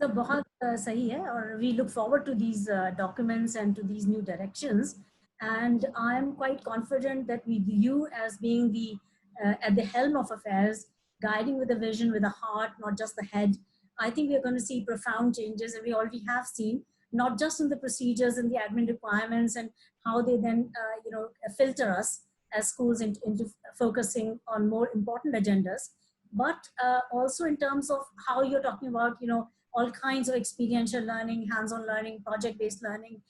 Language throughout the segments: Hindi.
So बहुत सही है, और we look forward to these documents and to these new directions, and I'm quite confident that with you as being the at the helm of affairs, guiding with a vision, with a heart, not just the head, I think we are going to see profound changes, and we already have seen, not just in the procedures and the admin requirements and how they then filter us as schools into focusing on more important agendas, but also in terms of how you're talking about all kinds of experiential learning, hands-on learning, project-based learning,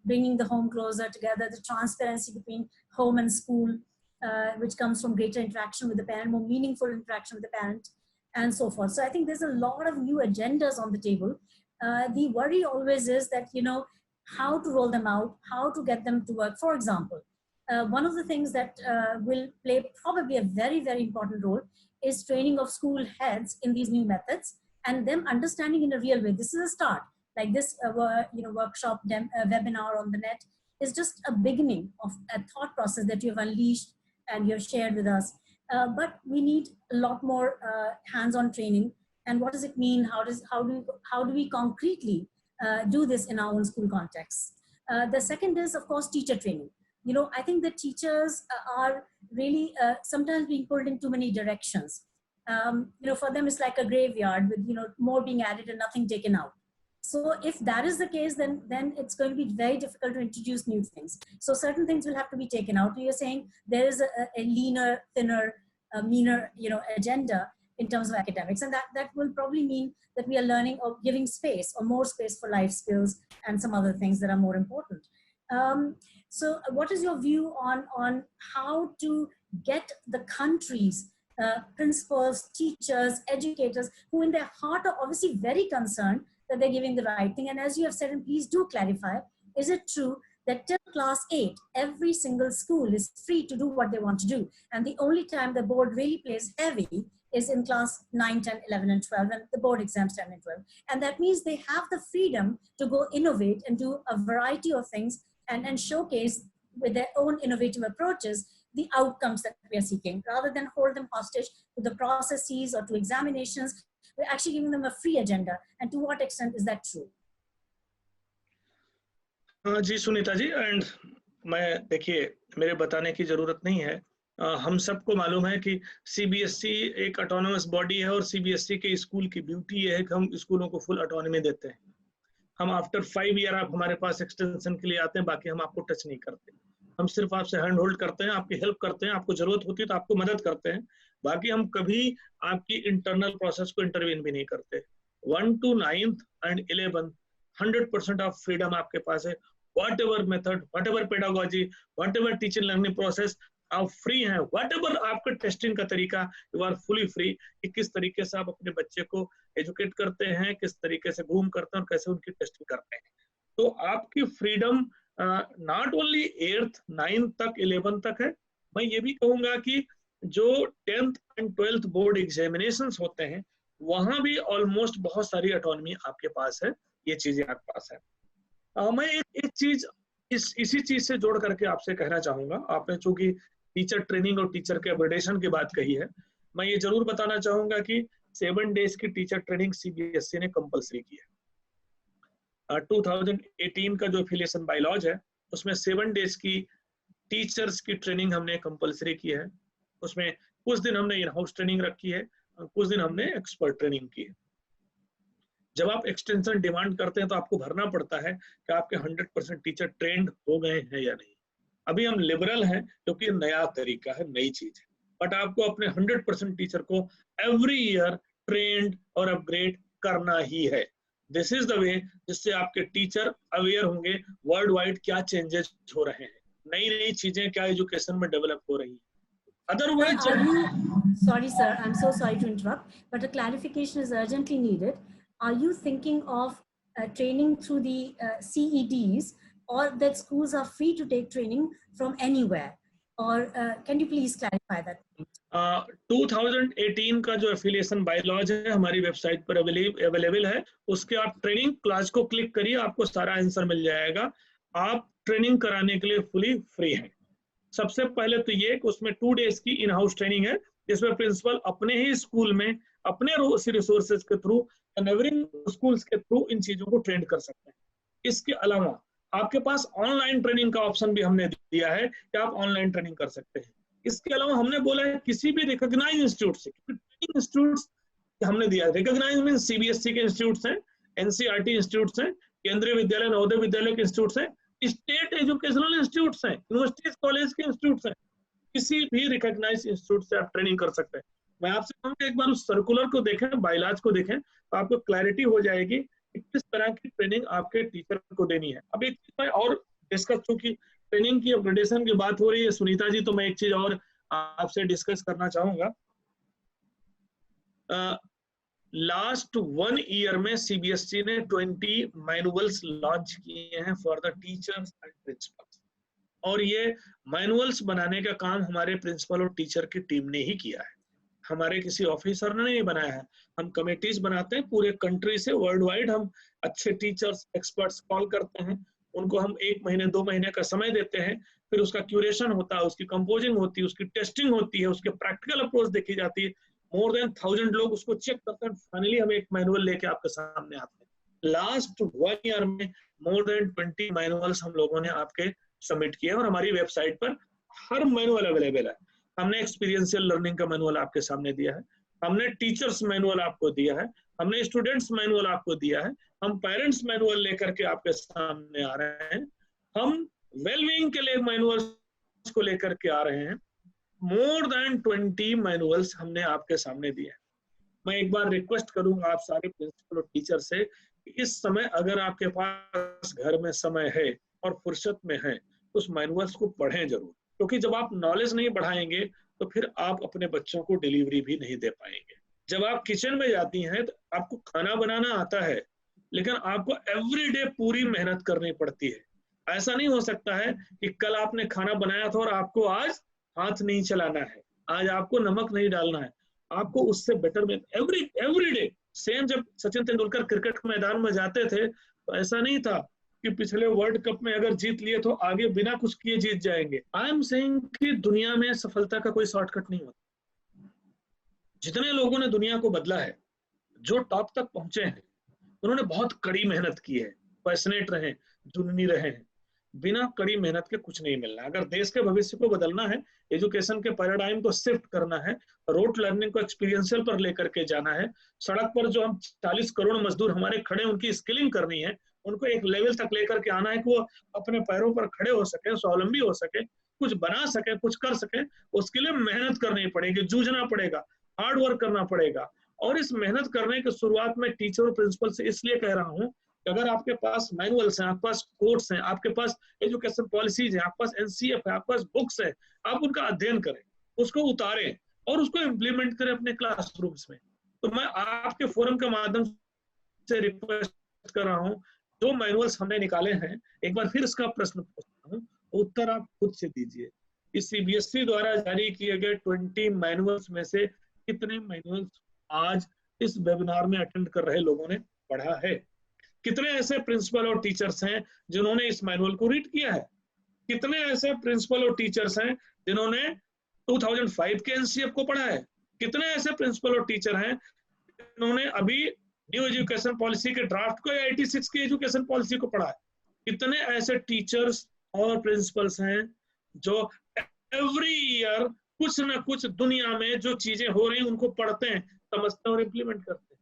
bringing the home closer together, the transparency between home and school, which comes from greater interaction with the parent, more meaningful interaction with the parent, and so forth. So I think there's a lot of new agendas on the table. The worry always is that, how to roll them out, how to get them to work. For example, one of the things that will play probably a very, very important role is training of school heads in these new methods, and them understanding in a real way. This is a start. Like this workshop, webinar on the net is just a beginning of a thought process that you've unleashed and you've shared with us. But we need a lot more hands-on training. And what does it mean? How do we concretely do this in our own school context? The second is, of course, teacher training. I think that teachers are really sometimes being pulled in too many directions. For them, it's like a graveyard with, more being added and nothing taken out. So if that is the case, then it's going to be very difficult to introduce new things. So certain things will have to be taken out. You're saying there is a leaner, thinner, meaner, agenda in terms of academics. And that will probably mean that we are learning or giving space or more space for life skills and some other things that are more important. So what is your view on how to get the country's principals, teachers, educators, who in their heart are obviously very concerned that they're giving the right thing? And as you have said, and please do clarify, is it true that till class 8, every single school is free to do what they want to do? And the only time the board really plays heavy is in class 9, 10, 11, and 12, and the board exams 10 and 12. And that means they have the freedom to go innovate and do a variety of things and showcase with their own innovative approaches the outcomes that we are seeking, rather than hold them hostage to the processes or to examinations. We're actually giving them a free agenda. And to what extent is that true? जी सुनीता जी, एंड मैं देखिए मेरे बताने की जरूरत नहीं है, हम सबको मालूम है कि सीबीएसई एक ऑटोनोमस बॉडी है, और सीबीएसई के स्कूल की ब्यूटी है कि हम स्कूलों को फुल ऑटोनॉमी देते हैं। हम आफ्टर 5 ईयर आप हमारे पास एक्सटेंशन के लिए आते हैं, बाकी हम आपको टच नहीं करते, हम सिर्फ आपसे हैंड होल्ड करते हैं, आपकी हेल्प करते हैं, आपको जरूरत होती है तो आपको मदद करते हैं, बाकी हम कभी आपकी इंटरनल प्रोसेस को इंटरवीन भी नहीं करते। 1 to 9th and 11 100% of freedom आपके पास है। whatever method, whatever pedagogy, whatever teaching learning process, आप फ्री हैं। whatever आपका टेस्टिंग का तरीका, यू आर फुली फ्री कि किस तरीके से आप अपने बच्चे को एजुकेट करते हैं, किस तरीके से ग्रूम करते हैं और कैसे उनकी टेस्टिंग करते हैं। तो आपकी freedom not only 8th 9th तक 11th तक है, मैं ये भी कहूंगा कि जो 10th and 12th board examinations होते हैं वहां भी ऑलमोस्ट बहुत सारी ऑटोनॉमी आपके पास है, ये चीजें आपके पास है। मैं एक चीज इसी चीज से जोड़ करके आपसे कहना चाहूंगा। आपने चूंकि टीचर ट्रेनिंग और टीचर के अपग्रेडेशन की बात कही है, मैं ये जरूर बताना चाहूंगा कि 7 days की टीचर ट्रेनिंग सीबीएसई ने कंपलसरी की है। 2018 का जो एफिलिएशन बायलॉज है उसमें 7 days की टीचर्स की ट्रेनिंग हमने कंपलसरी की है। उसमें कुछ दिन हमने इन हाउस ट्रेनिंग रखी है, कुछ दिन हमने एक्सपर्ट ट्रेनिंग की है। जब आप एक्सटेंशन डिमांड करते हैं तो आपको भरना पड़ता है कि आपके 100% टीचर ट्रेंड हो गए हैं या नहीं। अभी हम लिबरल हैं क्योंकि नया तरीका है, नई चीज है, बट आपको अपने 100% टीचर को एवरी ईयर ट्रेंड और अपग्रेड करना ही है। दिस इज द वे जिससे आपके टीचर अवेयर होंगे वर्ल्ड वाइड क्या चेंजेस हो रहे हैं, नई नई चीजें क्या एजुकेशन में डेवलप हो रही हैं। Otherwise sorry sir, I'm so sorry to interrupt, but a clarification is urgently needed. Are you thinking of training through the CEDs, or that schools are free to take training from anywhere, or can you please clarify that? 2018 का जो एफिलिएशन बायलॉज है हमारी वेबसाइट पर अवेलेबल है, उसके आप ट्रेनिंग क्लास को क्लिक करिए, आपको सारा आंसर मिल जाएगा। आप ट्रेनिंग कराने के लिए फुली फ्री हैं। सबसे पहले तो ये कि उसमें 2 days की इन हाउस ट्रेनिंग है, जिसमें प्रिंसिपल अपने ही स्कूल में अपने रिसोर्सेज के थ्रू, नेबरिंग स्कूल्स के थ्रू इन चीजों को ट्रेंड कर सकते हैं। इसके अलावा आपके पास ऑनलाइन ट्रेनिंग का ऑप्शन भी हमने दिया है कि आप ऑनलाइन ट्रेनिंग कर सकते हैं। इसके अलावा हमने बोला है किसी भी रिकॉग्नाइज्ड इंस्टीट्यूट से, ट्रेनिंग इंस्टीट्यूट्स हमने दिया है। रिकॉग्नाइज्ड मींस सीबीएसई के इंस्टीट्यूट्स हैं, एनसीईआरटी इंस्टीट्यूट्स हैं, केंद्रीय विद्यालय नवोदय विद्यालय के इंस्टीट्यूट्स हैं, स्टेट एजुकेशनल इंस्टीट्यूट्स हैं, यूनिवर्सिटीज कॉलेज के इंस्टीट्यूट्स हैं, किसी भी रिकॉग्नाइज्ड इंस्टीट्यूट से आप ट्रेनिंग कर सकते हैं। मैं आपसे कहूँगा एक बार उस सर्कुलर को देखें, बायलॉज को देखें, तो आपको क्लैरिटी हो जाएगी कि किस तरह की ट्रेनिंग आपके टीचर को देनी है। अब एक चीज मैं और डिस्कस, चूंकि ट्रेनिंग की अपग्रेडेशन की बात हो रही है सुनीता जी, तो मैं एक चीज और आपसे डिस्कस करना चाहूंगा। लास्ट 1 ईयर में सीबीएसई ने 20 मैनुअल्स लॉन्च किए हैं for the teachers and principles, और ये मैनुअल्स बनाने का काम हमारे प्रिंसिपल और टीचर की टीम ने ही किया है, हमारे किसी ऑफिसर ने नहीं बनाया है। हम कमेटीज बनाते हैं पूरे कंट्री से, वर्ल्ड वाइड हम अच्छे टीचर्स एक्सपर्ट्स कॉल करते हैं, उनको हम 1 महीने 2 महीने का समय देते हैं, फिर उसका क्यूरेशन होता है, उसकी कंपोजिंग होती है, उसकी टेस्टिंग होती है, उसके प्रैक्टिकल अप्रोच देखी जाती है, मोर देन 1000 लोग उसको चेक करते हैं, फाइनली हम एक मैनुअल लेके आपके सामने आते हैं। लास्ट 1 ईयर में मोर देन 20 मैनुअल्स हम लोगों ने आपके सबमिट किए और हमारी वेबसाइट पर हर मैनुअल अवेलेबल है। हमने एक्सपीरियंशियल लर्निंग का मैनुअल आपके सामने दिया है, हमने टीचर्स मैनुअल आपको दिया है, हमने स्टूडेंट्स मैनुअल आपको दिया है, हम पेरेंट्स मैनुअल लेकर के आपके सामने आ रहे हैं, हम वेलबीइंग के लिए मैनुअल को लेकर के आ रहे हैं। मोर देन 20 मैनुअल्स हमने आपके सामने दिए हैं। मैं एक बार रिक्वेस्ट करूंगा आप सारे प्रिंसिपल और टीचर से कि इस समय अगर आपके पास घर में समय है और फुर्सत में है तो उस मैनुअल्स को पढ़ें जरूर, क्योंकि जब आप नॉलेज नहीं बढ़ाएंगे तो फिर आप अपने बच्चों को डिलीवरी भी नहीं दे पाएंगे। जब आप किचन में जाती हैं तो आपको खाना बनाना आता है, लेकिन आपको एवरीडे पूरी मेहनत करनी पड़ती है। ऐसा नहीं हो सकता है कि कल आपने खाना बनाया था और आपको आज हाथ नहीं चलाना है, आज आपको नमक नहीं डालना है, आपको उससे बेटर में एवरीडे सेम। जब सचिन तेंदुलकर क्रिकेट मैदान में जाते थे तो ऐसा नहीं था कि पिछले वर्ल्ड कप में अगर जीत लिए तो आगे बिना कुछ किए जीत जाएंगे। आई एम सेइंग कि दुनिया में सफलता का कोई शॉर्टकट नहीं होता। जितने लोगों ने दुनिया को बदला है, जो टॉप तक पहुंचे हैं, उन्होंने बहुत कड़ी मेहनत की है, पैशनेट रहे, जुनूनी रहे हैं। बिना कड़ी मेहनत के कुछ नहीं मिलना। अगर देश के भविष्य को बदलना है, एजुकेशन के पैराडाइम को शिफ्ट करना है, रोड लर्निंग को एक्सपीरियंशियल पर लेकर के जाना है, सड़क पर जो हम 40 करोड़ मजदूर हमारे खड़े, उनकी स्किलिंग करनी है, उनको एक लेवल तक लेकर के आना है कि वो अपने पैरों पर खड़े हो सके, स्वावलंबी हो सके, कुछ बना सके, कुछ कर सके, उसके लिए मेहनत करनी पड़ेगी, जूझना पड़ेगा, हार्ड वर्क करना पड़ेगा। और इस मेहनत करने की शुरुआत में टीचर और प्रिंसिपल से इसलिए कह रहा हूँ कि अगर आपके पास मैनुअल्स हैं, आपके पास कोड्स हैं, आपके पास एजुकेशन पॉलिसीज हैं, आपके पास एनसीएफ है, आपके पास बुक्स है, आप उनका अध्ययन करें, उसको उतारें और उसको इम्प्लीमेंट करें अपने क्लासरूम्स में। तो मैं आपके फोरम के माध्यम से रिक्वेस्ट कर रहा हूँ, जो मैनुअल्स हमने निकाले हैं, एक बार फिर इसका प्रश्न पूछता हूँ, उत्तर आप खुद से दीजिए। इस सीबीएसई द्वारा जारी किए गए 20 मैनुअल्स में से कितने मैनुअल्स आज इस वेबिनार में अटेंड कर रहे लोगों ने पढ़ा है? कितने ऐसे प्रिंसिपल और टीचर्स हैं जिन्होंने इस मैनुअल को रीड किया है? कितने ऐसे प्रिंसिपल और टीचर्स हैं जिन्होंने 2005 के एनसीएफ को पढ़ा है? कितने ऐसे प्रिंसिपल और टीचर हैं जिन्होंने अभी न्यू एजुकेशन पॉलिसी के ड्राफ्ट को या 86 की एजुकेशन पॉलिसी को पढ़ा है? कितने ऐसे टीचर्स और प्रिंसिपल्स हैं जो एवरी ईयर कुछ ना कुछ दुनिया में जो चीजें हो रही हैं उनको पढ़ते हैं, समझते हैं और इम्प्लीमेंट करते हैं?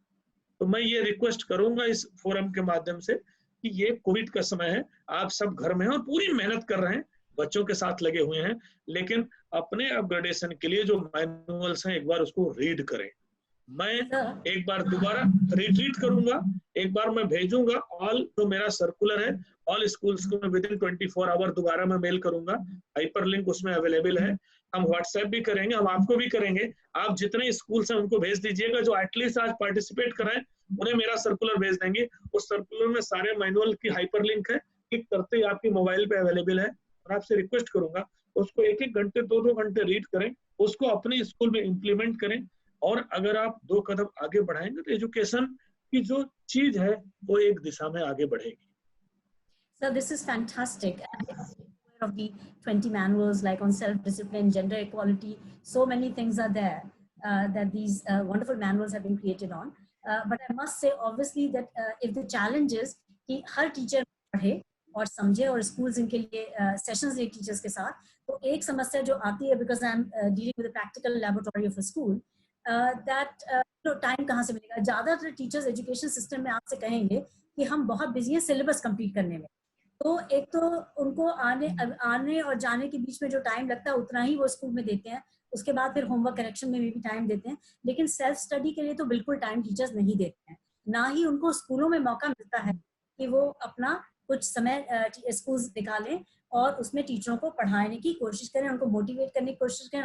तो मैं ये रिक्वेस्ट करूंगा इस फोरम के माध्यम से कि ये कोविड का समय है, आप सब घर में हैं और पूरी मेहनत कर रहे हैं, बच्चों के साथ लगे हुए हैं, लेकिन अपने अपग्रेडेशन के लिए जो मैनुअल्स हैं एक बार उसको रीड करें। मैं एक बार दोबारा रिट्रीट करूंगा, एक बार मैं भेजूंगा ऑल, जो मेरा सर्कुलर है ऑल स्कूल्स को मैं विद इन 24 आवर दोबारा मैं मेल करूंगा, हाइपर लिंक उसमें अवेलेबल है। हम व्हाट्सएप भी करेंगे, हम आपको भी करेंगे, आप जितने स्कूल्स हैं उनको भेज दीजिएगा, जो एटलीस्ट आज पार्टिसिपेट कराएं उन्हें मेरा सर्कुलर भेज देंगे। उस सर्कुलर में सारे मैनुअल की हाइपर लिंक है, क्लिक करते ही आपकी मोबाइल पे अवेलेबल है। और आपसे रिक्वेस्ट करूंगा उसको 1-1 घंटे 2-2 घंटे रीड करें, उसको अपने स्कूल में इम्प्लीमेंट करें, और अगर आप 2 कदम आगे बढ़ाएंगे तो एजुकेशन की जो चीज है वो एक दिशा में आगे बढ़ेगी। So this is fantastic. of the 20 manuals, like on self-discipline, gender equality. So many things are there that these wonderful manuals have been created on. But I must say, obviously, that if the challenge is कि हर टीचर पढ़े और समझे और स्कूल्स इनके लिए सेशंस ले टीचर्स के साथ, तो एक समस्या जो आती है, because I am dealing with the practical laboratory of a school, that time कहाँ से मिलेगा. ज़्यादातर टीचर्स एजुकेशन सिस्टम में आपसे कहेंगे कि हम बहुत बिजी हैं सिलेबस कंप्लीट करने में. तो एक तो उनको आने और जाने के बीच में जो टाइम लगता है उतना ही वो स्कूल में देते हैं. उसके बाद फिर होमवर्क करेक्शन में भी टाइम देते हैं, लेकिन सेल्फ स्टडी के लिए तो बिल्कुल टाइम टीचर्स नहीं देते हैं. ना ही उनको स्कूलों में मौका मिलता है कि वो अपना कुछ समय स्कूल्स निकालें और उसमें टीचरों को पढ़ाने की कोशिश करें, उनको मोटिवेट करने की कोशिश करें,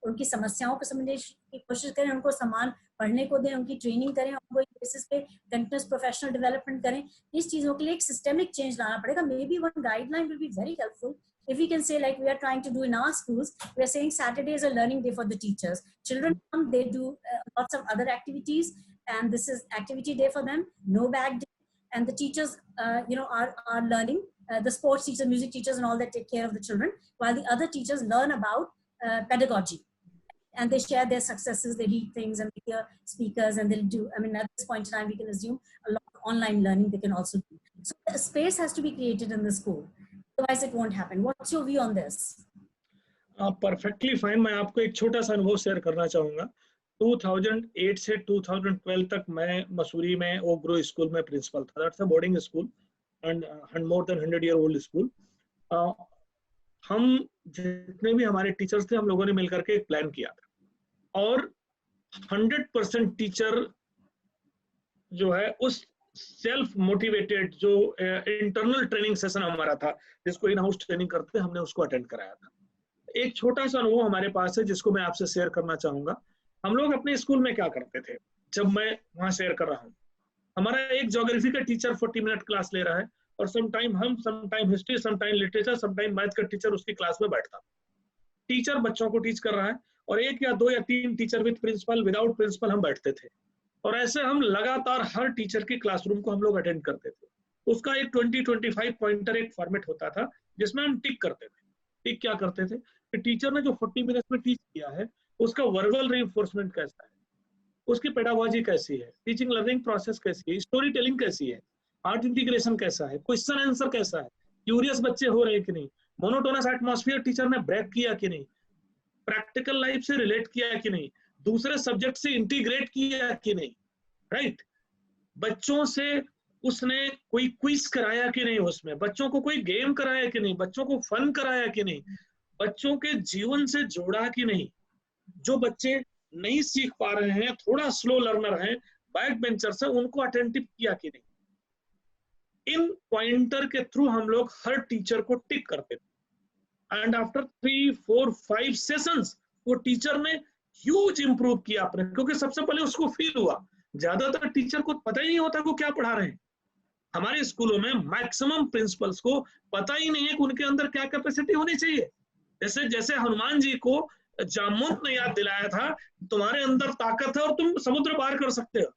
उनकी समस्याओं को समझने की कोशिश करें, उनको समान पढ़ने को दें, उनकी ट्रेनिंग करें, उनको एक बेसिस पे कंटिन्यूअस प्रोफेशनल डेवलपमेंट करें. इस चीजों के लिए एक सिस्टेमिक चेंज लाना पड़ेगा. May be one guideline will be very helpful. If we can say, like we are trying to do in our schools, we are saying Saturday is a learning day for the teachers. Children come, they do lots of other activities, and this is activity day for them, no bag day. And the teachers, are learning. The sports teachers, music teachers, and all that take care of the children, while the other teachers learn about pedagogy. And they share their successes, they read things, and they hear speakers, and they'll do, at this point in time, we can assume a lot of online learning they can also do. So a space has to be created in the school. Otherwise it won't happen. What's your view on this? Perfectly fine. मैं आपको एक छोटा सा अनुभव शेयर करना चाहूँगा. 2008 से 2012 तक मैं मसूरी में ओक ग्रो स्कूल में प्रिंसिपल था. That's a boarding school and more than 100 year old school. हम जितने भी हमारे टीचर्स थे, हम लोगों ने मिलकर के एक प्लान किया था और 100% टीचर जो है उस सेल्फ मोटिवेटेड जो इंटरनल ट्रेनिंग सेशन हमारा था, जिसको इन हाउस ट्रेनिंग करते, हमने उसको अटेंड कराया था. एक छोटा सा अनुभव हमारे पास है जिसको मैं आपसे शेयर करना चाहूंगा. हम लोग अपने स्कूल में क्या करते थे, जब मैं वहां शेयर कर रहा हूँ, हमारा एक ज्योग्राफी का टीचर 40 मिनट क्लास ले रहा है और sometime history, sometime literature, sometime math का टीचर उसकी क्लास में बैठता. टीचर बच्चों को टीच कर रहा है और 1 या 2 या 3 teacher with principal, without principal हम बैठते थे. और ऐसे हम लगातार हर टीचर की क्लासरूम को हम लोग अटेंड करते थे. उसका एक 20-25 पॉइंटर एक फॉर्मेट होता था जिसमें हम टिक करते थे. टिक क्या करते थे कि टीचर ने जो 40 मिनट में टीच किया है उसका वर्बल रीइंफोर्समेंट कैसा है, उसकी पेडागोजी कैसी है, टीचिंग लर्निंग प्रोसेस कैसी है, स्टोरी टेलिंग कैसी है, आर्ट इंटीग्रेशन कैसा है, क्वेश्चन आंसर कैसा है, क्यूरियस बच्चे हो रहे हैं कि नहीं, मोनोटोनस एटमॉस्फेयर टीचर ने ब्रेक किया कि नहीं, प्रैक्टिकल लाइफ से रिलेट किया कि नहीं, दूसरे सब्जेक्ट से इंटीग्रेट किया कि नहीं, राइट. बच्चों से उसने कोई क्विज कराया कि नहीं, उसमें बच्चों को कोई गेम कराया कि नहीं, बच्चों को फन कराया कि नहीं, बच्चों के जीवन से जोड़ा कि नहीं. जो बच्चे नहीं सीख पा रहे हैं, थोड़ा स्लो लर्नर हैं, बैक बेंचर्स हैं, उनको अटेंटिव किया कि नहीं. इन पॉइंटर के थ्रू हम लोग हर टीचर को टिक करते थे एंड आफ्टर 3, 4, 5 सेशंस वो टीचर ने ह्यूज इंप्रूव किया अपने, क्योंकि सबसे पहले उसको फील हुआ. ज्यादातर टीचर को पता ही नहीं होता वो क्या पढ़ा रहे हैं. हमारे स्कूलों में मैक्सिमम प्रिंसिपल्स को पता ही नहीं है कि उनके अंदर क्या कैपेसिटी होनी चाहिए. जैसे हनुमान जी को जामवंत ने याद दिलाया था, तुम्हारे अंदर ताकत है और तुम समुद्र पार कर सकते हो,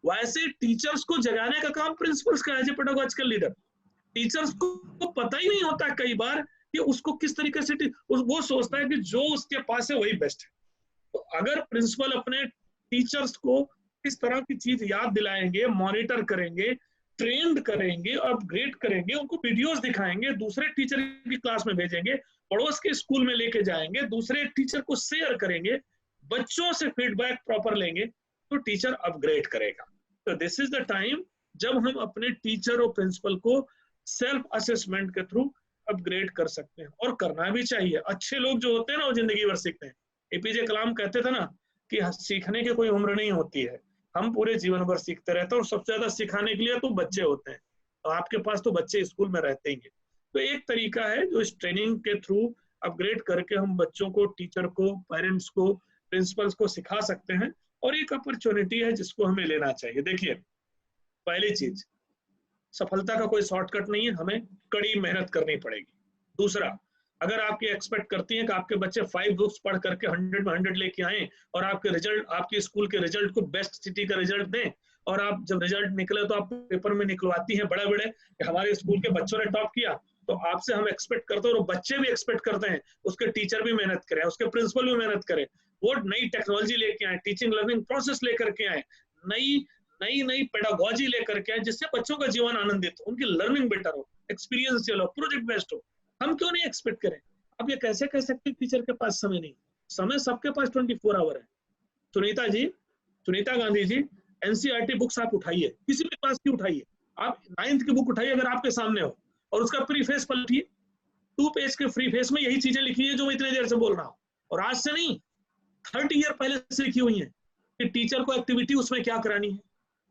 वैसे टीचर्स को जगाने का काम प्रिंसिपल्स का है, as a pedagogical leader. Teachers को पता ही नहीं होता कई बार कि उसको किस तरीके से वो सोचता है कि जो उसके पास है वही बेस्ट है. तो अगर प्रिंसिपल अपने टीचर्स को इस तरह की चीज याद दिलाएंगे, मॉनिटर करेंगे, ट्रेंड करेंगे, अपग्रेड करेंगे, उनको वीडियोस दिखाएंगे, दूसरे टीचर की क्लास में भेजेंगे, पड़ोस के स्कूल में लेके जाएंगे, दूसरे टीचर को शेयर करेंगे, बच्चों से फीडबैक प्रॉपर लेंगे, तो टीचर अपग्रेड करेगा. तो दिस इज द टाइम जब हम अपने टीचर और प्रिंसिपल को सेल्फ असेसमेंट के थ्रू अपग्रेड कर सकते हैं, और करना भी चाहिए. अच्छे लोग जो होते हैं ना, वो जिंदगी भर सीखते हैं. एपीजे कलाम कहते थे ना कि सीखने की कोई उम्र नहीं होती है, हम पूरे जीवन भर सीखते रहते हैं, और सबसे ज्यादा सिखाने के लिए तो बच्चे होते हैं. तो आपके पास तो बच्चे स्कूल में रहते ही हैं. तो एक तरीका है जो इस ट्रेनिंग के थ्रू अपग्रेड करके हम बच्चों को, टीचर को, पेरेंट्स को, प्रिंसिपल्स को सिखा सकते हैं, और एक अपॉर्चुनिटी है जिसको हमें लेना चाहिए. देखिए, पहली चीज, सफलता का कोई शॉर्टकट नहीं है, हमें कड़ी मेहनत करनी पड़ेगी. दूसरा, अगर आपकी एक्सपेक्ट करती हैं कि आपके बच्चे 5 बुक्स पढ़ करके 100 में 100 लेके आए और आपके रिजल्ट, आपके स्कूल के रिजल्ट को बेस्ट सिटी का रिजल्ट दें, और आप जब रिजल्ट निकले तो आप पेपर में निकलवाती हैं बड़े बड़े कि हमारे स्कूल के बच्चों ने टॉप किया, तो आपसे हम एक्सपेक्ट करते हैं और बच्चे भी एक्सपेक्ट करते हैं उसके टीचर भी मेहनत करें, उसके प्रिंसिपल भी मेहनत करें, वो नई टेक्नोलॉजी लेके आए, टीचिंग लर्निंग प्रोसेस लेकर के आए, नई नई नई पेडागोजी लेकर के आए, जिससे बच्चों का जीवन आनंदित हो, उनकी लर्निंग बेटर हो, एक्सपीरियंस हो, प्रोजेक्ट बेस्ड हो। हम क्यों नहीं एक्सपेक्ट करें? अब ये कैसे कह सकते टीचर के पास समय नहीं? समय सबके पास 24 आवर है। सुनीता जी, सुनीता गांधी जी, एनसीईआरटी बुक्स आप उठाइए, किसी भी क्लास की उठाइए, आप 9th की बुक उठाइए अगर आपके सामने हो, और उसका प्रीफेस पलटिए, 2 पेज के फ्री फेस में यही चीजें लिखी है जो मैं इतनी देर से बोल रहा हूँ, और आज से नहीं 30 ईयर पहले से लिखी हुई है कि टीचर को एक्टिविटी उसमें क्या करानी है।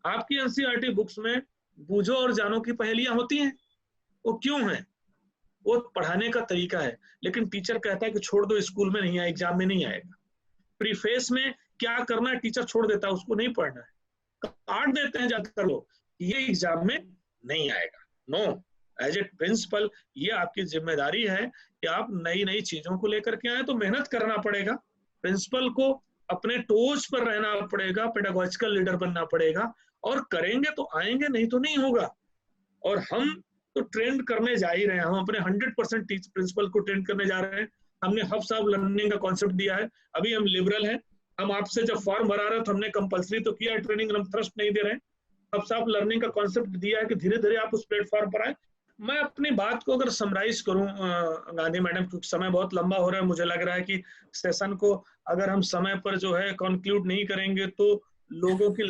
आपकी एनसीईआरटी बुक्स में बूझो और जानो की पहेलियां होती हैं, वो क्यों है? वो पढ़ाने का तरीका है, लेकिन टीचर कहता है कि छोड़ दो, स्कूल में नहीं आए, एग्जाम में नहीं आएगा। प्रीफेस में क्या करना है टीचर छोड़ देता है, उसको नहीं पढ़ना है, काट देते हैं ज्यादातर लोग, ये एग्जाम में नहीं आएगा। नो, एज ए प्रिंसिपल ये आपकी जिम्मेदारी है कि आप नई नई चीजों को लेकर के आए, तो मेहनत करना पड़ेगा, प्रिंसिपल को अपने टोज पर रहना पड़ेगा, पेडागोजिकल लीडर बनना पड़ेगा, और करेंगे तो आएंगे, नहीं तो नहीं होगा। और हम तो ट्रेंड करने जा ही रहे हैं, हम अपने 100% प्रिंसिपल को ट्रेंड करने जा रहे हैं। हमने हब्स ऑफ लर्निंग का कॉन्सेप्ट दिया है, अभी हम लिबरल हैं, हम आपसे जब फॉर्म भरा रहे तो हमने कंपलसरी तो किया है ट्रेनिंग, हम थ्रस्ट नहीं दे रहे हैं। हब्स ऑफ लर्निंग का कॉन्सेप्ट दिया है कि धीरे धीरे आप उस प्लेटफॉर्म पर आए। मैं अपनी बात को अगर समराइज करूं गांधी मैडम, क्योंकि समय बहुत लंबा हो रहा है, मुझे लग रहा है कि सेशन को अगर हम समय पर जो है कंक्लूड नहीं करेंगे तो लोगों की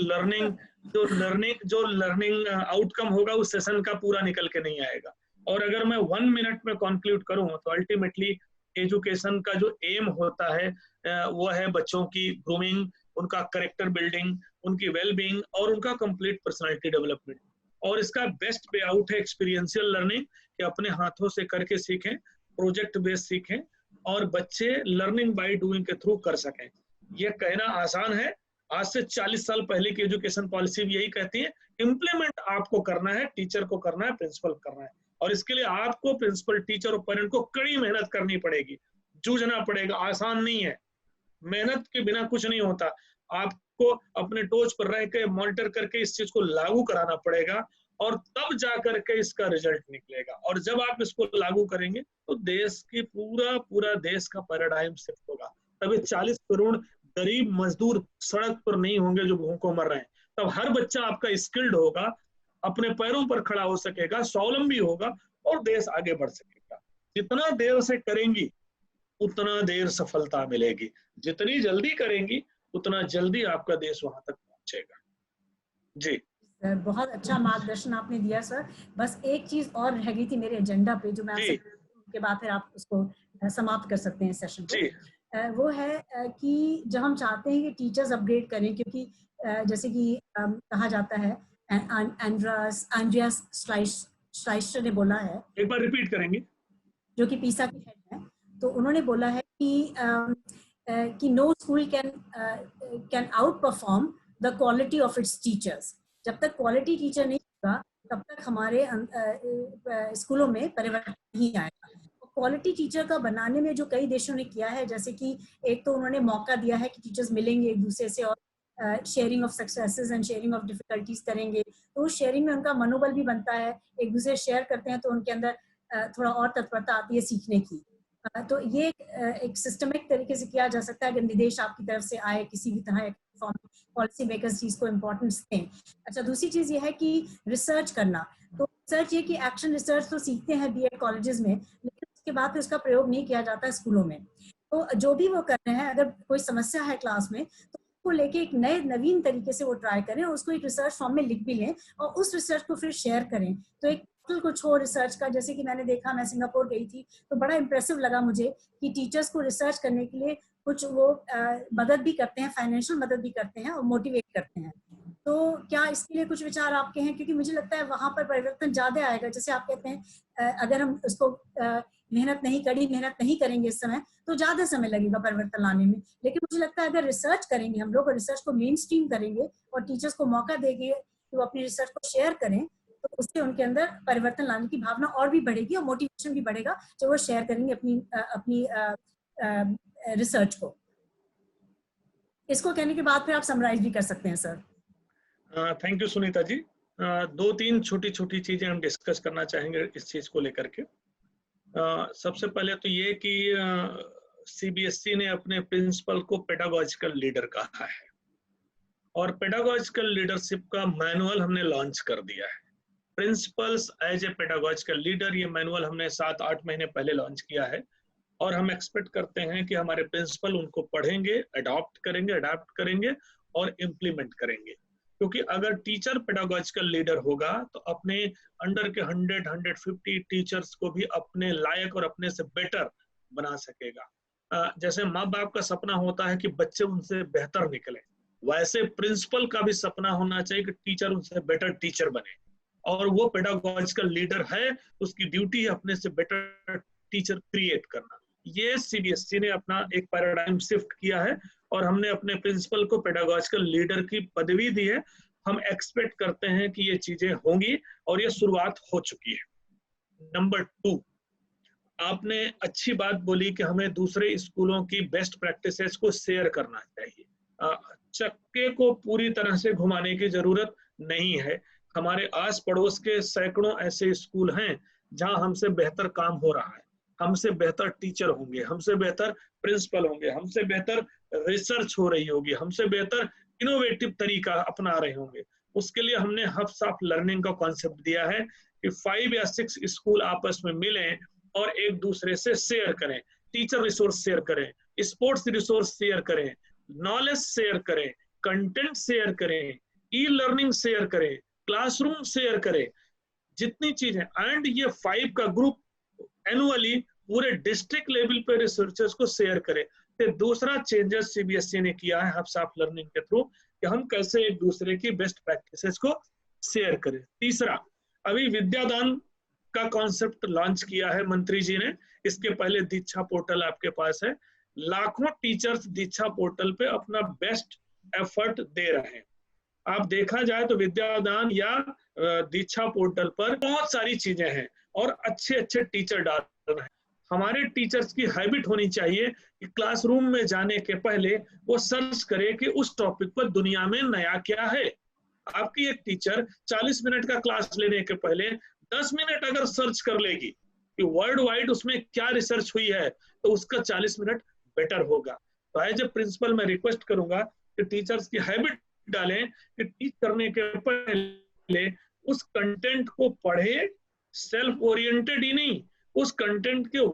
जो लर्निंग आउटकम होगा उस सेशन का पूरा निकल के नहीं आएगा। और अगर मैं 1 मिनट में कंक्लूड करूं तो अल्टीमेटली एजुकेशन का जो एम होता है वो है बच्चों की ग्रूमिंग, उनका करेक्टर बिल्डिंग, उनकी वेल बीइंग और उनका कंप्लीट पर्सनालिटी डेवलपमेंट। और इसका बेस्ट वे आउट है एक्सपीरियंशियल लर्निंग, कि अपने हाथों से करके सीखें, प्रोजेक्ट बेस्ड सीखें, और बच्चे लर्निंग बाय डूइंग के थ्रू कर सकें। ये कहना आसान है, आज से 40 साल पहले की एजुकेशन पॉलिसी भी यही कहती है, इम्प्लीमेंट आपको करना है, टीचर को करना है, प्रिंसिपल करना है। और इसके लिए आपको प्रिंसिपल, टीचर और पेरेंट को कड़ी मेहनत करनी पड़ेगी, जूझना पड़ेगा, आसान नहीं है। मेहनत के बिना कुछ नहीं होता, आपको अपने टोच पर रह के मॉनिटर करके इस चीज को लागू कराना पड़ेगा, और तब जाकर के इसका रिजल्ट निकलेगा। और जब आप इसको लागू करेंगे तो देश की पूरा देश का पैराडाइम शिफ्ट होगा। तभी 40 करोड़ गरीब मजदूर सड़क पर नहीं होंगे जो भूखों मर रहे हैं। तब हर बच्चा आपका स्किल्ड होगा, अपने पैरों पर खड़ा हो सकेगा, स्वावलंबी होगा, और देश आगे बढ़ सकेगा। जितना देर से करेंगी उतना देर सफलता मिलेगी, जितनी जल्दी करेंगी उतना जल्दी आपका देश वहां तक पहुंचेगा। जी सर, बहुत अच्छा मार्गदर्शन आपने दिया सर। बस एक चीज और रह गई थी मेरे एजेंडा पे, जो मैं आपसे के बाद फिर आप उसको समाप्त कर सकते हैं सेशन को। वो है कि जब हम चाहते हैं कि टीचर्स अपग्रेड करें, क्योंकि जैसे कि कहा जाता है, एंड्रियास श्लाइस्टर ने बोला है, एक बार रिपीट करेंगे, जो कि पीसा के हेड हैं, तो उन्होंने बोला है कि no school can outperform the quality of its teachers. जब तक क्वालिटी टीचर नहीं होगा तब तक हमारे स्कूलों में परिवर्तन नहीं आएगा। क्वालिटी टीचर का बनाने में जो कई देशों ने किया है, जैसे कि एक तो उन्होंने मौका दिया है कि टीचर्स मिलेंगे एक दूसरे से और sharing of successes and sharing of difficulties करेंगे, तो उस शेयरिंग में उनका मनोबल भी बनता है, एक दूसरे शेयर करते हैं तो उनके अंदर थोड़ा और तत्परता आती है सीखने की। तो ये एक सिस्टमिक तरीके से किया जा सकता है अगर निर्देश आपकी तरफ से आए, किसी भी तरह पॉलिसी मेकर्स चीज को इम्पोर्टेंस दें। अच्छा, दूसरी चीज ये है कि रिसर्च करना। तो रिसर्च ये कि एक्शन रिसर्च तो सीखते हैं बीएड कॉलेजेस में, लेकिन उसके बाद उसका प्रयोग नहीं किया जाता स्कूलों में। तो जो भी वो कर रहे हैं, अगर कोई समस्या है क्लास में तो उसको लेके एक नवीन तरीके से वो ट्राई करें, उसको एक रिसर्च फॉर्म में लिख भी लें और उस रिसर्च को फिर शेयर करें। तो एक कुछ हो रिसर्च का, जैसे कि मैंने देखा, मैं सिंगापुर गई थी तो बड़ा इंप्रेसिव लगा मुझे कि टीचर्स को रिसर्च करने के लिए कुछ वो मदद भी करते हैं, फाइनेंशियल मदद भी करते हैं और मोटिवेट करते हैं। तो क्या इसके लिए कुछ विचार आपके हैं? क्योंकि मुझे लगता है वहां पर परिवर्तन ज्यादा आएगा। जैसे आप कहते हैं अगर हम उसको मेहनत नहीं करेंगे इस समय तो ज्यादा समय लगेगा परिवर्तन लाने में, लेकिन मुझे लगता है अगर रिसर्च करेंगे हम लोग और रिसर्च को मेन स्ट्रीम करेंगे और टीचर्स को मौका देंगे कि वो अपनी रिसर्च को शेयर करें, तो उससे उनके अंदर परिवर्तन लाने की भावना और भी बढ़ेगी और मोटिवेशन भी बढ़ेगा जब वो शेयर करेंगे अपनी रिसर्च को। इसको कहने के बाद फिर आप समराइज भी कर सकते हैं sir. Thank you Sunita ji. 2-3 छोटी छोटी चीजें हम डिस्कस करना चाहेंगे इस चीज को लेकर के। सबसे पहले तो ये कि सीबीएसई ने अपने प्रिंसिपल को पेडागोजिकल लीडर कहा है और पेडागोजिकल लीडरशिप का मैनुअल हमने लॉन्च कर दिया है। Principals as a pedagogical leader, ये मैनुअल हमने 7-8 महीने पहले लॉन्च किया है और हम एक्सपेक्ट करते हैं कि हमारे प्रिंसिपल उनको पढ़ेंगे, अडॉप्ट करेंगे और इम्प्लीमेंट करेंगे। क्योंकि अगर टीचर पेडागोजिकल लीडर होगा तो अपने अंडर के 100-150 टीचर्स को भी अपने लायक और अपने से बेटर बना सकेगा। जैसे माँ बाप का सपना होता है कि बच्चे उनसे बेहतर निकले, वैसे प्रिंसिपल का भी सपना होना चाहिए कि टीचर उनसे बेटर टीचर बने, और वो पेडागोजिकल लीडर है, उसकी ड्यूटी है अपने से बेटर टीचर क्रिएट करना। ये सीबीएसई ने अपना एक पैराडाइम शिफ्ट किया है और हमने अपने प्रिंसिपल को पेडागोजिकल लीडर की पदवी दी है। हम एक्सपेक्ट करते हैं कि ये चीजें होंगी और ये शुरुआत हो चुकी है। नंबर 2, आपने अच्छी बात बोली कि हमें दूसरे स्कूलों की बेस्ट प्रैक्टिसेस को शेयर करना चाहिए। चक्के को पूरी तरह से घुमाने की जरूरत नहीं है। हमारे आस पड़ोस के सैकड़ों ऐसे स्कूल हैं जहां हमसे बेहतर काम हो रहा है, हमसे बेहतर टीचर होंगे, हमसे बेहतर प्रिंसिपल होंगे, हमसे बेहतर रिसर्च हो रही होगी, हमसे बेहतर इनोवेटिव तरीका अपना रहे होंगे। उसके लिए हमने हब्स ऑफ लर्निंग का कॉन्सेप्ट दिया है कि 5 या 6 स्कूल आपस में मिलें और एक दूसरे से शेयर करें, टीचर रिसोर्स शेयर करें, स्पोर्ट्स रिसोर्स शेयर करें, नॉलेज शेयर करें, कंटेंट शेयर करें, ई लर्निंग शेयर करें, क्लासरूम शेयर करें, जितनी चीजें। एंड ये 5 का ग्रुप एनुअली पूरे डिस्ट्रिक्ट लेवल पे रिसर्चर्स को शेयर करें। तो दूसरा चेंजेस सीबीएसई ने किया है हब्स ऑफ लर्निंग के थ्रू कि हम कैसे एक दूसरे की बेस्ट प्रैक्टिसेस को शेयर करें। तीसरा, अभी विद्यादान का कॉन्सेप्ट लॉन्च किया है मंत्री जी ने। इसके पहले दीक्षा पोर्टल आपके पास है। लाखों टीचर्स दीक्षा पोर्टल पे अपना बेस्ट एफर्ट दे रहे हैं। आप देखा जाए तो विद्यादान या दीक्षा पोर्टल पर बहुत सारी चीजें हैं और अच्छे अच्छे टीचर डाल रहे हैं। हमारे टीचर्स की हैबिट होनी चाहिए कि क्लासरूम में जाने के पहले वो सर्च करे कि उस टॉपिक पर दुनिया में नया क्या है। आपकी एक टीचर 40 मिनट का क्लास लेने के पहले 10 मिनट अगर सर्च कर लेगी कि वर्ल्ड वाइड उसमें क्या रिसर्च हुई है, तो उसका 40 मिनट बेटर होगा। तो एज ए प्रिंसिपल मैं रिक्वेस्ट करूंगा कि टीचर्स की हैबिट डालें कि टीच करने के पहले उस कंटेंट को पढ़े, सेल्फ ओरिएंटेड ही नहीं, उस कंटेंट के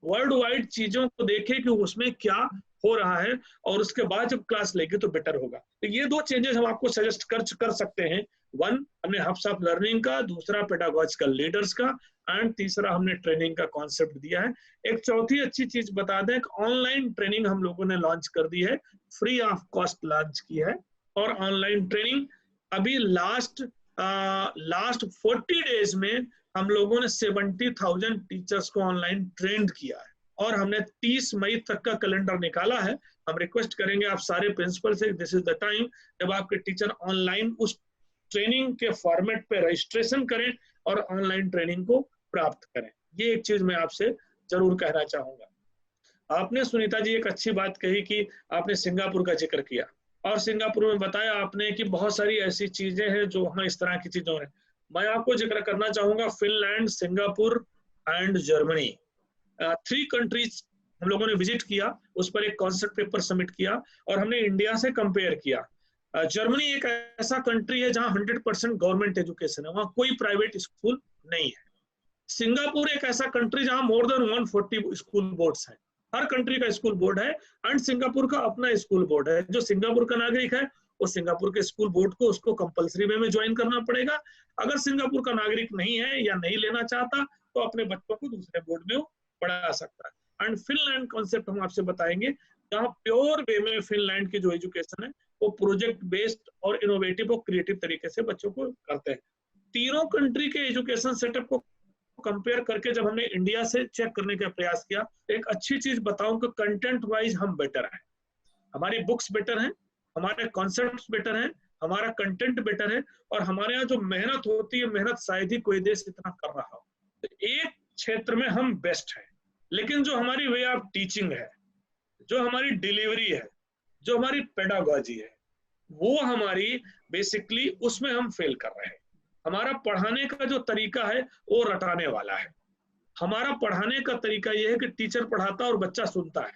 वर्ल्ड वाइड चीजों को देखे कि उसमें क्या हो रहा है, और उसके बाद जब क्लास लेंगे तो बेटर होगा। तो ये 2 चेंजेस हम आपको सजेस्ट कर सकते हैं। 1 हमने हब्स ऑफ लर्निंग का, दूसरा पेडागोजिकल लीडर्स का, एंड तीसरा हमने ट्रेनिंग का कॉन्सेप्ट दिया है। एक चौथी अच्छी चीज बता दें, ऑनलाइन ट्रेनिंग हम लोगों ने लॉन्च कर दी है, फ्री ऑफ कॉस्ट लॉन्च की है। और ऑनलाइन ट्रेनिंग अभी लास्ट 40 डेज में हम लोगों ने 70,000 टीचर्स को ऑनलाइन ट्रेंड किया है और हमने 30 मई तक का कैलेंडर निकाला है। हम रिक्वेस्ट करेंगे आप सारे प्रिंसिपल से, दिस इज द टाइम जब आपके टीचर ऑनलाइन उस ट्रेनिंग के फॉर्मेट पे रजिस्ट्रेशन करें और ऑनलाइन ट्रेनिंग को प्राप्त करें। ये एक चीज मैं आपसे जरूर कहना चाहूंगा। आपने सुनीता जी एक अच्छी बात कही कि आपने सिंगापुर का जिक्र किया और सिंगापुर में बताया आपने कि बहुत सारी ऐसी चीजें हैं जो वहां इस तरह की चीजों हैं। मैं आपको जिक्र करना चाहूंगा Finland, Singapore and Germany, 3 countries हम लोगों ने विजिट किया, उस पर एक कॉन्सेप्ट पेपर सबमिट किया और हमने इंडिया से कंपेयर किया। जर्मनी एक ऐसा कंट्री है जहां 100% गवर्नमेंट एजुकेशन है, वहां कोई प्राइवेट स्कूल नहीं है। सिंगापुर एक ऐसा कंट्री जहां मोर देन 140 स्कूल बोर्ड्स हैं, हर कंट्री का स्कूल बोर्ड है, एंड सिंगापुर का अपना स्कूल बोर्ड है। जो सिंगापुर का नागरिक है वो सिंगापुर के स्कूल बोर्ड को उसको कंपलसरी वे में ज्वाइन करना पड़ेगा। अगर सिंगापुर का नागरिक नहीं है या नहीं लेना चाहता तो अपने बच्चों को दूसरे बोर्ड में वो पढ़ा सकता है। एंड फिनलैंड कॉन्सेप्ट हम आपसे बताएंगे जहाँ प्योर वे में फिनलैंड की जो एजुकेशन है वो प्रोजेक्ट बेस्ड और इनोवेटिव और क्रिएटिव तरीके से बच्चों को करते हैं। तीनों कंट्री के एजुकेशन सेटअप को कंपेयर करके जब हमने इंडिया से चेक करने का प्रयास किया, एक अच्छी चीज बताऊं कि कंटेंट वाइज हम बेटर हैं, हमारी बुक्स बेटर हैं, हमारे कॉन्सेप्ट्स बेटर हैं, हमारा कंटेंट बेटर है, और हमारे यहाँ जो मेहनत होती है, मेहनत शायद ही कोई देश इतना कर रहा हो। तो एक क्षेत्र में हम बेस्ट हैं, लेकिन जो हमारी वे ऑफ टीचिंग है, जो हमारी डिलीवरी है, जो हमारी पेडागॉजी है, वो हमारी बेसिकली उसमें हम फेल कर रहे हैं। हमारा पढ़ाने का जो तरीका है वो रटाने वाला है। हमारा पढ़ाने का तरीका यह है कि टीचर पढ़ाता और बच्चा सुनता है,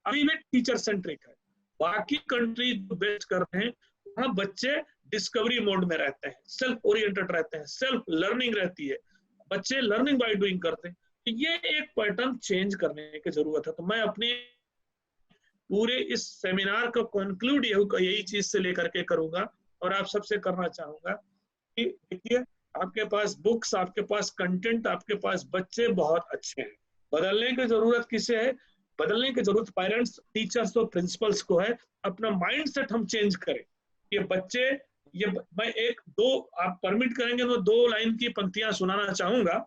अभी भी टीचर सेंट्रिक है। बाकी कंट्री जो बेस्ट कर रहे हैं वहां बच्चे डिस्कवरी मोड में रहते हैं, सेल्फ ओरिएंटेड रहते हैं, सेल्फ लर्निंग रहती है, बच्चे लर्निंग बाय डूइंग करते हैं। तो ये एक पैटर्न चेंज करने की जरूरत है। तो मैं अपनी पूरे इस सेमिनार को कंक्लूड यही चीज से लेकर के करूंगा और आप सबसे करना चाहूंगा कि देखिए, आपके पास बुक्स, आपके पास कंटेंट, आपके पास बच्चे बहुत अच्छे हैं। बदलने की जरूरत किसे है? बदलने की जरूरत पेरेंट्स, टीचर्स और प्रिंसिपल्स को है। अपना माइंडसेट हम चेंज करें। ये बच्चे, ये मैं एक दो, आप परमिट करेंगे तो 2 लाइन की पंक्तियां सुनाना चाहूंगा।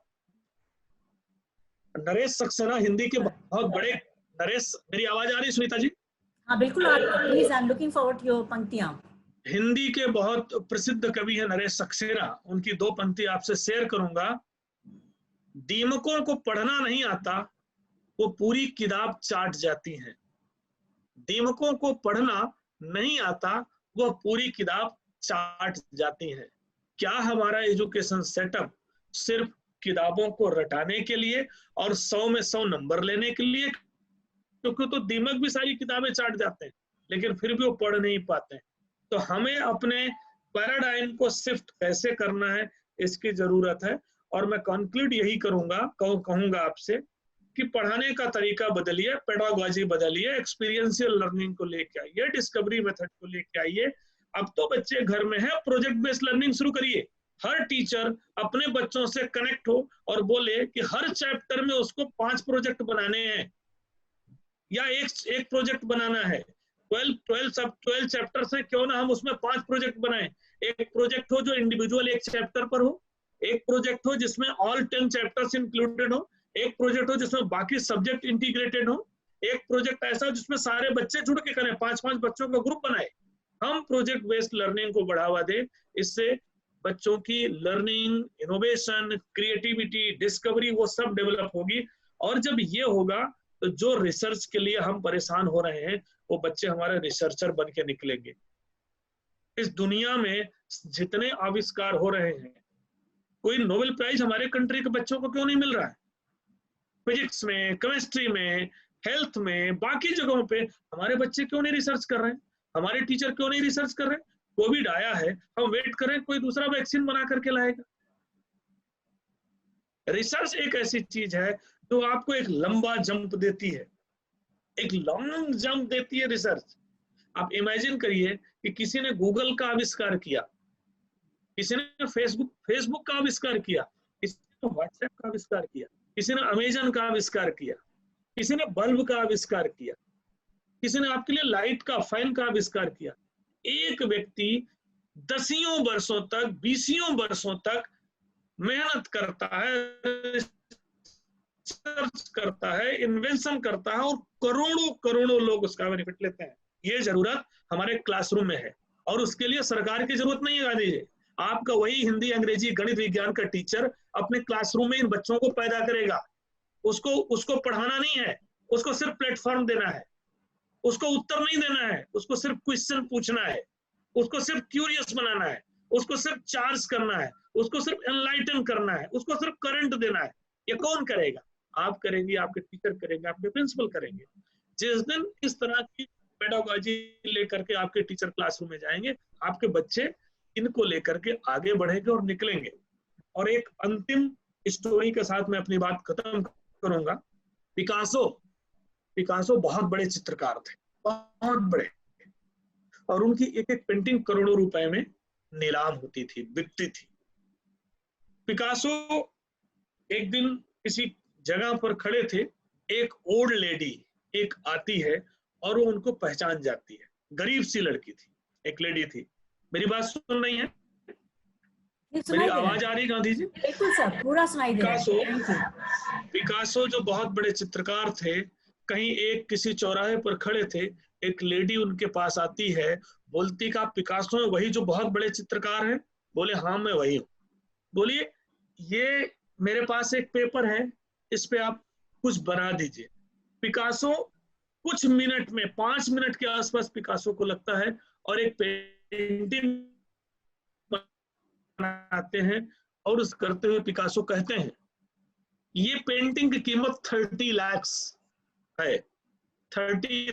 नरेश सक्सेना हिंदी के बहुत बड़े, नरेश, मेरी आवाज आ रही है सुनीता जी? हाँ बिल्कुल आ रही है, please I am looking forward your पंक्तियां। हिंदी के बहुत प्रसिद्ध कवि है नरेश सक्सेना, उनकी 2 पंक्ति आपसे शेयर करूंगा। दीमकों को पढ़ना नहीं आता, वो पूरी किताब चाट जाती हैं। दीमकों को पढ़ना नहीं आता, वह पूरी किताब चाट जाती हैं। क्या हमारा एजुकेशन सेटअप सिर्फ किताबों को रटाने के लिए और 100 में 100 नंबर लेने के लिए? क्योंकि तो दीमक भी सारी किताबें चाट जाते हैं, लेकिन फिर भी वो पढ़ नहीं पाते हैं। तो हमें अपने पैराडाइम को शिफ्ट कैसे करना है, इसकी जरूरत है। और मैं कंक्लूड यही कहूंगा आपसे कि पढ़ाने का तरीका बदलिए, पेडागॉजी बदलिए, एक्सपीरियंशियल लर्निंग को लेके आइए, डिस्कवरी मेथड को लेके आइए। अब तो बच्चे घर में है, प्रोजेक्ट बेस्ड लर्निंग शुरू करिए। हर टीचर अपने बच्चों से कनेक्ट हो और बोले कि हर चैप्टर में उसको 5 प्रोजेक्ट बनाने हैं या एक प्रोजेक्ट बनाना है। 12 चैप्टर्स हैं, क्यों ना हम उसमें 5 प्रोजेक्ट बनाएं। एक प्रोजेक्ट हो जो इंडिविजुअल एक चैप्टर पर हो, एक प्रोजेक्ट हो जिसमें ऑल 10 चैप्टर्स इंक्लूडेड हो, एक प्रोजेक्ट हो जिसमें बाकी सब्जेक्ट इंटीग्रेटेड हो, एक प्रोजेक्ट ऐसा हो जिसमें सारे बच्चे जुड़ के करें, 5-5 बच्चों का ग्रुप बनाए। हम प्रोजेक्ट बेस्ड लर्निंग को बढ़ावा दें। इससे बच्चों की लर्निंग, इनोवेशन, क्रिएटिविटी, डिस्कवरी वो सब डेवलप होगी। और जब ये होगा तो जो रिसर्च के लिए हम परेशान हो रहे हैं वो बच्चे हमारे रिसर्चर बन के निकलेंगे। इस दुनिया में जितने आविष्कार हो रहे हैं, कोई नोबेल प्राइज हमारे कंट्री के बच्चों को क्यों नहीं मिल रहा है? फिजिक्स में, केमिस्ट्री में, हेल्थ में, बाकी जगहों पे हमारे बच्चे क्यों नहीं रिसर्च कर रहे हैं? हमारे टीचर क्यों नहीं रिसर्च कर रहे हैं? कोविड आया है, हम वेट कर रहे हैं कोई दूसरा वैक्सीन बना करके लाएगा। रिसर्च एक ऐसी चीज है जो आपको एक लंबा जंप देती है, एक लॉन्ग जंप देती है रिसर्च। आप इमेजिन करिए कि किसी ने गूगल का आविष्कार किया, किसी ने फेसबुक का आविष्कार किया, किसी ने व्हाट्सएप का आविष्कार किया, किसी ने अमेजन का आविष्कार किया, किसी ने बल्ब का आविष्कार किया, किसी ने आपके लिए लाइट का, फैन का आविष्कार किया। एक व्यक्ति 10 वर्षों तक, 20 वर्षों तक मेहनत करता है, रिसर्च करता है, इन्वेंशन करता है और करोड़ों करोड़ों लोग उसका बेनिफिट लेते हैं। ये जरूरत हमारे क्लासरूम में है और उसके लिए सरकार की जरूरत नहीं है गांधी जी। आपका वही हिंदी, अंग्रेजी, गणित, विज्ञान का टीचर अपने क्लासरूम में इन बच्चों को पैदा करेगा। उसको पढ़ाना नहीं है, उसको सिर्फ प्लेटफॉर्म देना है, उसको उत्तर नहीं देना है, उसको सिर्फ क्वेश्चन पूछना है, उसको सिर्फ क्यूरियस बनाना है, उसको सिर्फ चार्ज करना है, उसको सिर्फ एनलाइटन करना है, उसको सिर्फ करंट देना है। ये कौन करेगा? आप करेंगे, आपके टीचर करेंगे, आपके प्रिंसिपल करेंगे। जिस दिन इस तरह की पेडागॉजी लेकर के आपके टीचर क्लासरूम में जाएंगे, आपके बच्चे इनको लेकर के आगे बढ़ेंगे और निकलेंगे। और एक अंतिम स्टोरी के साथ मैं अपनी बात खत्म करूंगा। पिकासो बहुत बड़े चित्रकार थे, बहुत बड़े, और उनकी एक एक पेंटिंग करोड़ों रुपए में नीलाम होती थी, बिकती थी। पिकासो एक दिन किसी जगह पर खड़े थे, एक ओल्ड लेडी एक आती है और वो उनको पहचान जाती है। गरीब सी लड़की थी, एक लेडी थी। मेरी बात सुन रही है? मेरी आवाज आ रही है गांधी जी? बिल्कुल सर, पूरा सुनाई दे रहा है। पिकासो जो बहुत बड़े चित्रकार थे, कहीं एक किसी चौराहे पर खड़े थे, एक लेडी उनके पास आती है, बोलती का पिकासो वही जो बहुत बड़े चित्रकार हैं? बोले हाँ मैं वही हूँ। बोलिए ये मेरे पास एक पेपर है, इस पे आप कुछ बना दीजिए। पिकासो कुछ मिनट में, 5 मिनट के आसपास पिकासो को लगता है और एक पेंटिंग बनाते हैं। और उस करते हुए पिकासो कहते हैं ये पेंटिंग की कीमत 30 लाख है। 30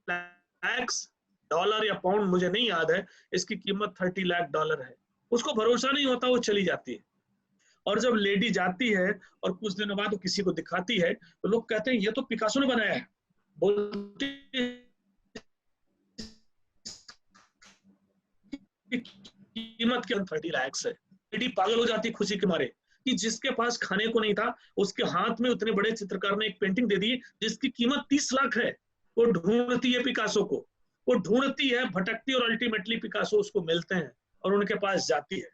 लाख डॉलर या पाउंड मुझे नहीं याद है, इसकी कीमत 30 लाख डॉलर है। उसको भरोसा नहीं होता, वो चली जाती है। और जब लेडी जाती है और कुछ दिनों बाद वो किसी को दिखाती है तो लोग कहते हैं ये तो पिकासो ने बनाया है। बोलती कीमत के 30 लाख है। लेडी पागल हो जाती खुशी के मारे कि जिसके पास खाने को नहीं था उसके हाथ में उतने बड़े चित्रकार ने एक पेंटिंग दे दी जिसकी कीमत 30 लाख है। वो ढूंढती है पिकासो को, वो ढूंढती है, भटकती, और अल्टीमेटली पिकासो उसको मिलते हैं और उनके पास जाती है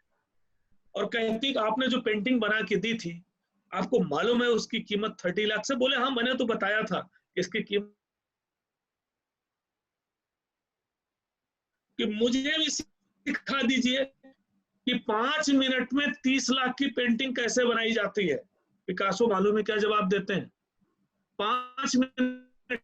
और कहती कि आपने जो पेंटिंग बना के दी थी, आपको मालूम है उसकी कीमत 30 लाख से? बोले हाँ, मैंने तो बताया था इसकी कीमत, कि मुझे भी सिखा दीजिए कि 5 मिनट में 30 लाख की पेंटिंग कैसे बनाई जाती है। पिकासो मालूम है क्या जवाब देते हैं? 5 मिनट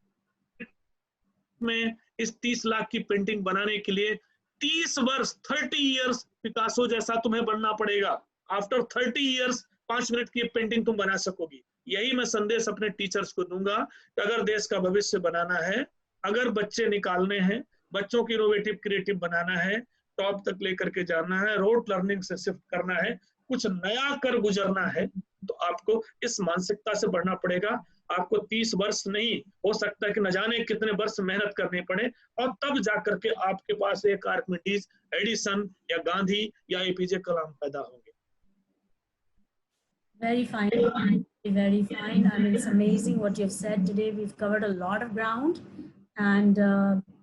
में इस 30 लाख की पेंटिंग बनाने के लिए 30 वर्ष, 30 इयर्स पिकासो जैसा तुम्हें बनना पड़ेगा। आफ्टर 30 इयर्स 5 मिनट की पेंटिंग तुम बना सकोगी। यही मैं संदेश अपने टीचर्स को दूंगा कि अगर देश का भविष्य बनाना है, अगर बच्चे निकालने हैं, बच्चों की इनोवेटिव क्रिएटिव बनाना है, टॉप तक लेकर के जाना है, रोड लर्निंग से शिफ्ट करना है, कुछ नया कर गुजरना है, तो आपको इस मानसिकता से बढ़ना पड़ेगा। आपको 30 वर्ष नहीं, हो सकता है कि न जाने कितने वर्ष मेहनत करनी पड़े और तब जाकर के आपके पास एक आर्किमिडीज, एडिसन या गांधी या एपीजे कलाम पैदा होंगे। Very fine, very fine. I mean, it's amazing what you've said today. We've covered a lot of ground, and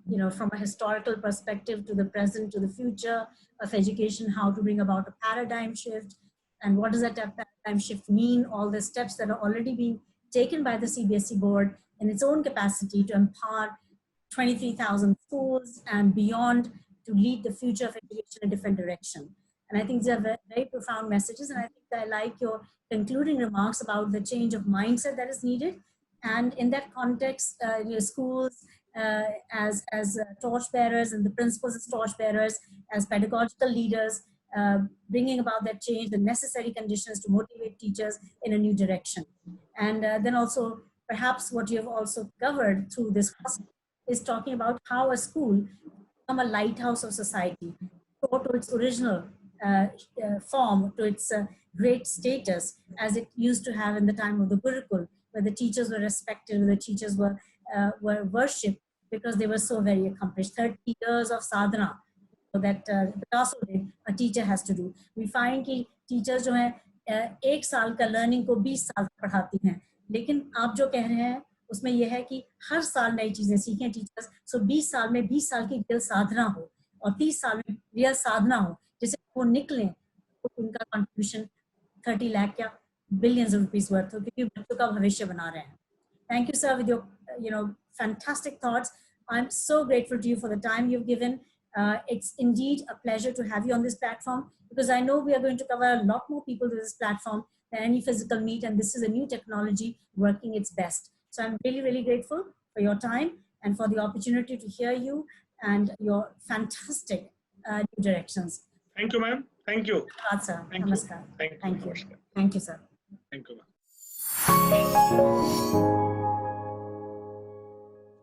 you know, from a historical perspective to the present to the future of education, how to bring about a paradigm shift, and what does that paradigm shift mean? All the steps that are already being taken by the CBSE board in its own capacity to empower 23,000 schools and beyond to lead the future of education in a different direction. And I think these are very, very profound messages. And I think I like your concluding remarks about the change of mindset that is needed. And in that context, your schools as torchbearers and the principals as torchbearers, as pedagogical leaders, bringing about that change, the necessary conditions to motivate teachers in a new direction. And then also, perhaps what you have also covered through this process is talking about how a school become a lighthouse of society, to its original form, to its great status as it used to have in the time of the Gurukul, where the teachers were respected, where the teachers were worshipped because they were so very accomplished. 30 years of sadhana that Picasso did, a teacher has to do. We find कि teachers जो हैं 1 साल का learning को 20 साल पढ़ाती हैं, लेकिन आप जो कह रहे हैं उसमें यह है कि हर साल नई चीजें सीखें टीचर्स। सो 20 साल में 20 साल की रियल साधना हो और 30 साल में रियल साधना हो, जिससे वो निकलें तो उनका कंट्रीब्यूशन 30 लाख या बिलियंस ऑफ रुपीस वर्थ हो, क्योंकि बच्चों का भविष्य बना रहे हैं। Thank you, sir, with your fantastic thoughts. I'm so grateful to you for the time you've given. It's indeed a pleasure to have you on this platform, because I know we are going to cover a lot more people to this platform than any physical meet, and this is a new technology working its best. So I'm really, really grateful for your time and for the opportunity to hear you and your fantastic new directions. Thank you, ma'am. Thank you. Dhanyawad, sir. Thank Namaskar. you. Thank you. Thank you. Namaskar. Thank you, sir. Thank you, ma'am.